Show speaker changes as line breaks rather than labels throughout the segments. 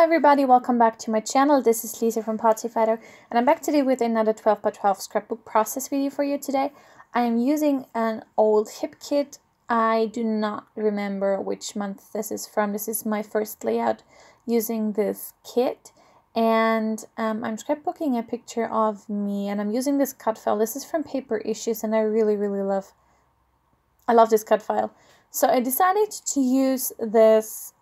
everybody, welcome back to my channel. This is Lisa from Potsy Fighter, and I'm back today with another 12x12 scrapbook process video for you today. I am using an old hip kit. I do not remember which month this is from. This is my first layout using this kit, and I'm scrapbooking a picture of me, and I'm using this cut file. This is from Paper Issues, and I really love this cut file. So I decided to use this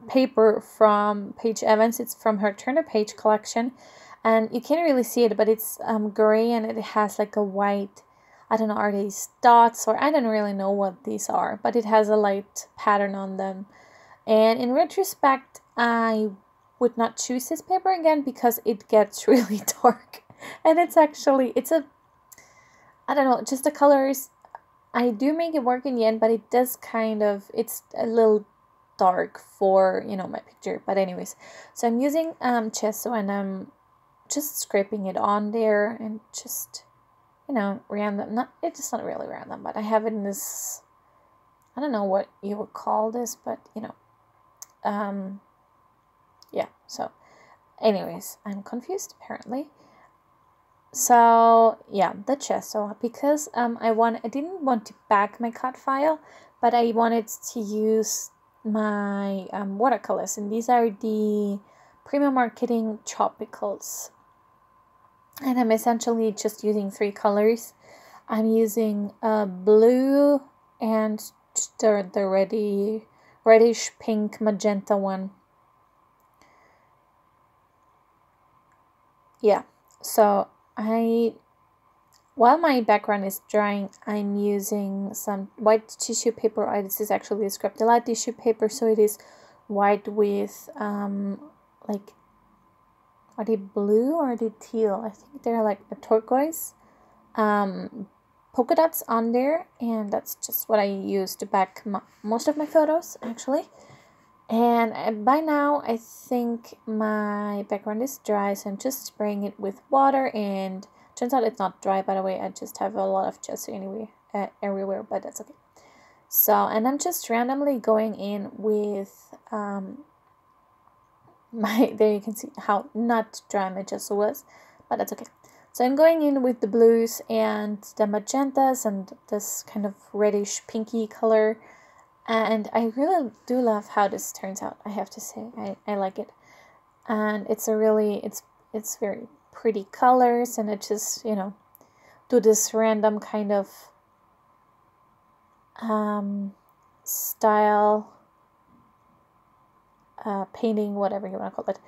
paper from Paige Evans. It's from her Turn the Page collection, and you can't really see it, but it's gray and it has like a white, I don't know, are these dots, or I don't really know what these are, but it has a light pattern on them. And in retrospect, I would not choose this paper again because it gets really dark, and it's a, I don't know, just the colors, I do make it work in the end, but it does kind of, it's a little dark for, you know, my picture. But anyways, so I'm using gesso, and I'm just scraping it on there, and just, you know, random, it's not really random, but I have it in this, I don't know what you would call this, but you know, yeah. So anyways, I'm confused apparently. So yeah, the gesso, because I didn't want to back my cut file, but I wanted to use my watercolors, and these are the Premium Marketing Tropicals, and I'm essentially just using 3 colors. I'm using blue and the reddish pink magenta one. Yeah, so while my background is drying, I'm using some white tissue paper. This is actually a Scrap Delight tissue paper, so it is white with like, are they blue or are they teal? I think they're like a turquoise polka dots on there, and that's just what I use to back most of my photos actually. And by now I think my background is dry, so I'm just spraying it with water, and turns out it's not dry, by the way. I just have a lot of gesso anyway, everywhere, but that's okay. So, and I'm just randomly going in with there you can see how not dry my gesso was, but that's okay. So I'm going in with the blues and the magentas and this kind of reddish pinky color, and I really do love how this turns out, I have to say. I like it, and it's a really, it's very pretty colors, and it just, you know, do this random kind of style painting, whatever you want to call it.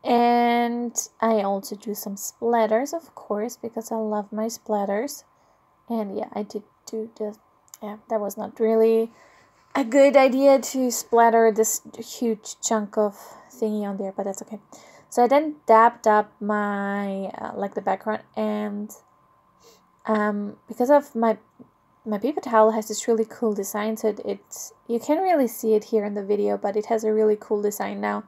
And I also do some splatters, of course, because I love my splatters. And yeah, I did do this. Yeah, that was not really a good idea to splatter this huge chunk of thingy on there, but that's okay. So I then dabbed up my like the background, and because of my paper towel has this really cool design, so it's, you can't really see it here in the video, but it has a really cool design now.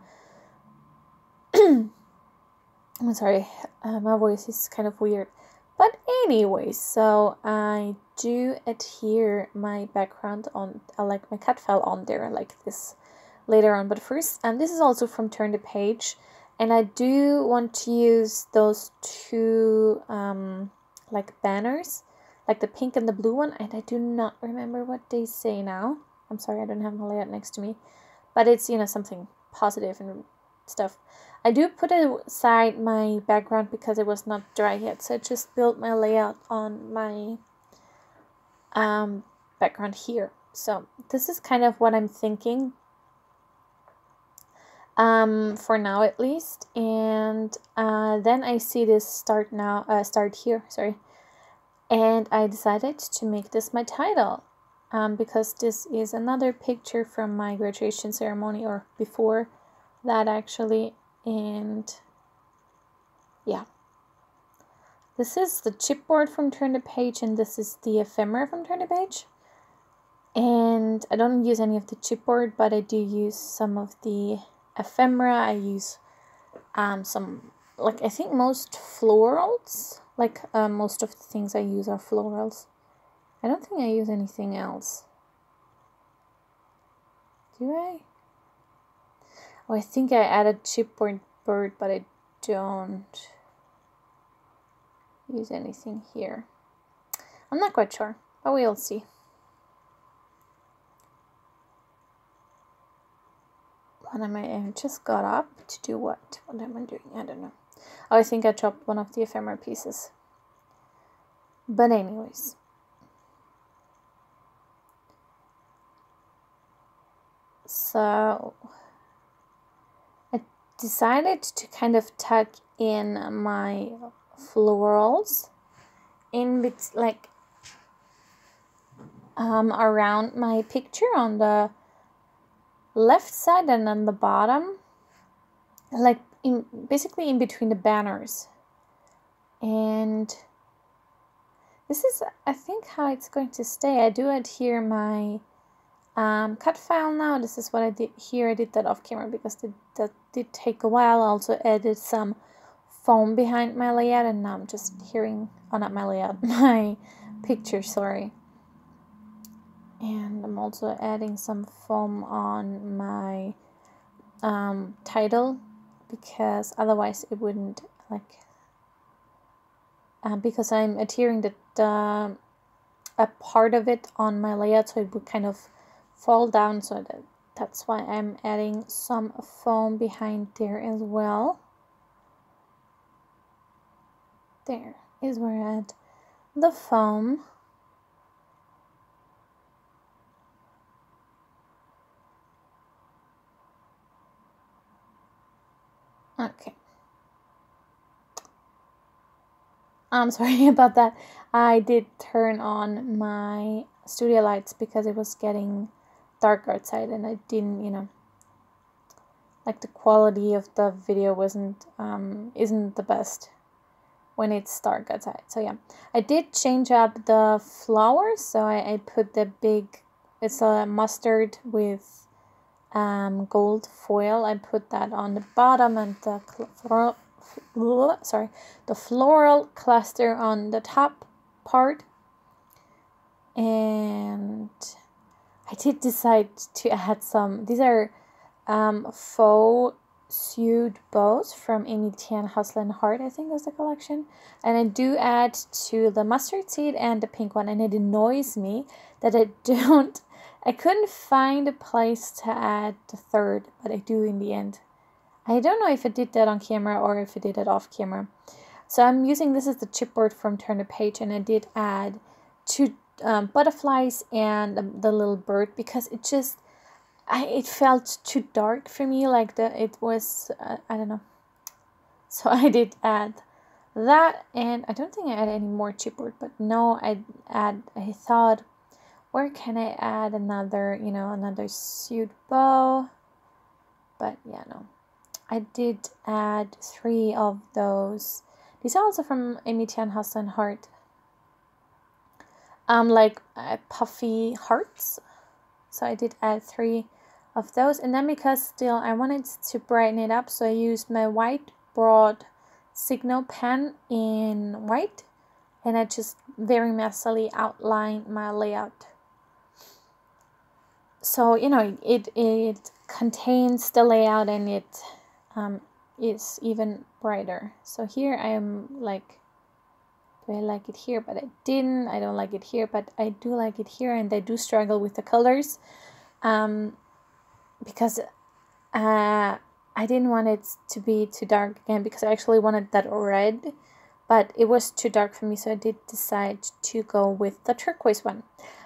I'm sorry, my voice is kind of weird, but anyway, so I do adhere my background on, like my cut file on there like this later on. But first, and this is also from Turn the Page, and I do want to use those 2 like banners, like the pink and the blue one, and I do not remember what they say now. I'm sorry, I don't have my layout next to me, but it's, you know, something positive and stuff. I do put aside my background because it was not dry yet, so I just built my layout on my background here. So this is kind of what I'm thinking for now at least. And then I see this start here, sorry, and I decided to make this my title, because this is another picture from my graduation ceremony, or before that actually. And yeah, this is the chipboard from Turn the Page, and this is the ephemera from Turn the Page. And I don't use any of the chipboard, but I do use some of the ephemera. I use some, like, I think most florals, like most of the things I use are florals. I don't think I use anything else. Do I? Oh, I think I added chipboard bird, but I don't use anything here. I'm not quite sure, but we'll see. What am I just got up to do what? What am I doing? I don't know. Oh, I think I chopped one of the ephemera pieces. But anyways. So I decided to kind of tuck in my florals in bits, like around my picture on the left side and on the bottom, like basically in between the banners. And this is, I think, how it's going to stay. I do adhere my cut file now. This is what I did here. I did that off camera because that did take a while. I also added some foam behind my layout, and now I'm just adhering, oh, not my layout, my picture, sorry. And I'm also adding some foam on my title, because otherwise it wouldn't, like, because I'm adhering a part of it on my layout, so it would kind of fall down, so that's why I'm adding some foam behind there as well. There is where I add the foam. Okay. I'm sorry about that. I did turn on my studio lights because it was getting dark outside, and I didn't, you know, like, the quality of the video isn't the best when it's dark outside. So yeah, I did change up the flowers. So I put the big, it's a mustard with gold foil. I put that on the bottom, and the floral cluster on the top part. And I did decide to add some, these are faux sewed bows from Amy Tan Hustle and Heart, I think was the collection. And I do add to the mustard seed and the pink one, and it annoys me that I couldn't find a place to add the third, but I do in the end. I don't know if I did that on camera or if I did it off camera. So I'm using, this is the chipboard from Turn the Page, and I did add two butterflies and the little bird, because it just, it felt too dark for me, like it was, I don't know. So I did add that, and I don't think I added any more chipboard, but no, I thought, where can I add another, you know, another sewed bow? But yeah, no. I did add 3 of those. These are also from Amy Tan Hustle and Heart. Like puffy hearts. So I did add 3 of those. And then because still I wanted to brighten it up, so I used my white broad signal pen in white. And I just very messily outlined my layout. So, you know, it contains the layout, and it is even brighter. So here I am like, do I like it here? But I didn't. I don't like it here, but I do like it here, and I do struggle with the colors, because I didn't want it to be too dark again, because I actually wanted that red, but it was too dark for me, so I did decide to go with the turquoise one.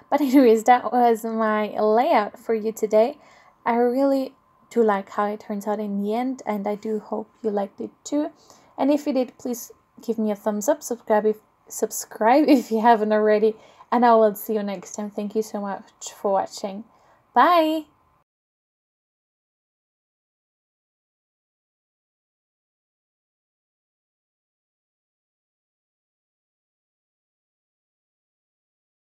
But anyways, that was my layout for you today. I really do like how it turns out in the end, and I do hope you liked it too. And if you did, please give me a thumbs up, subscribe if you haven't already, and I will see you next time. Thank you so much for watching. Bye!